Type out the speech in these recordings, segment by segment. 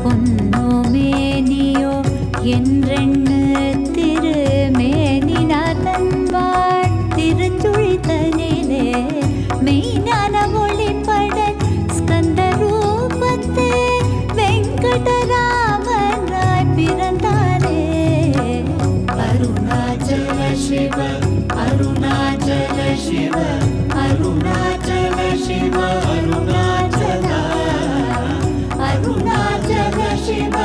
பொன்னோமேனியோ என்றெண்ணு திருமேனினார் தன்வாழ் திருச்சுழித்தனிலே மெய்ஞான ஒளிப்பட ஸ்கந்த ரூபத்தே வெங்கடராமனாய் பிறந்தாரே. அருணாச்சல சிவ அருணாச்சல சிவ அருணாச்சல சிவ அருணாச்சல அருணாச்சல சிவ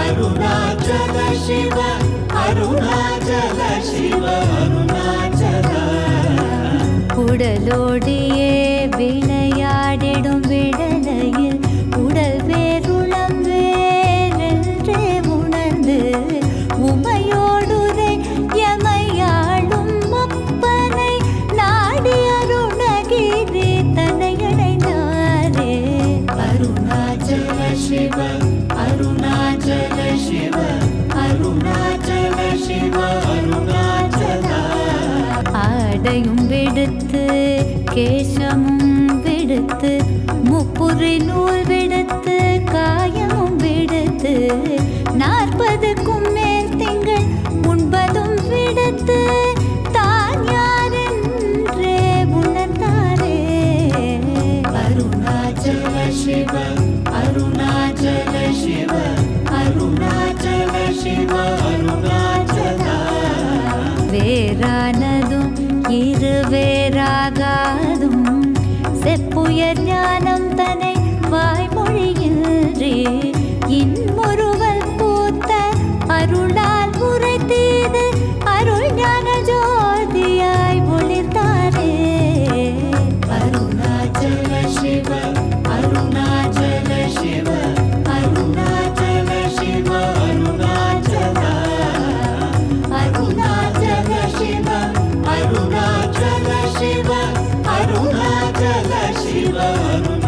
அருணாச்சல சிவ அருணாச்சல சிவ அருணாச்சல. உடலோடியே விளையாடிடும் விடலையில் உடல் வேறுளம் வேறென்றே உணர்ந்து உமையோடுரை எமையாளும் அப்பனை நாடி அருணகிரி தனையடைந்தாரே. அருணாச்சல சிவ அருணாச்சல சிவ அருணாச்சல சிவ அருணாச்சல. ஆடையும் விடுத்து கேசமும் விடுத்து முப்புரி நூல் விடுத்து காயமும் விடுத்து 40க்கும் மேல் திங்கள் உண்பதும் விடுத்து தான் யாரென்றே உணர்ந்தாரே. அருணாச்சல சிவ அருணாச்சல சிவ அருணாச்சல சிவ அருணாச்சல. வேறானதும் இருவேறாகாதும் செப்புயர் ஞானம் தன்னை வாய்மொழியின்றி இன்முறுவல் பூத்த அருளால் உரைத்தீது அருள் ஞான ஜோதியாய் ஒளிர்ந்தாரே. அருணாச்சல சிவ அருணாச்சல சிவ அருணாச்சல சிவ அருணாச்சல அருணாச்சல சிவ அருணாச்சல சிவ அருணாச்சல சிவ அருணாச்சல.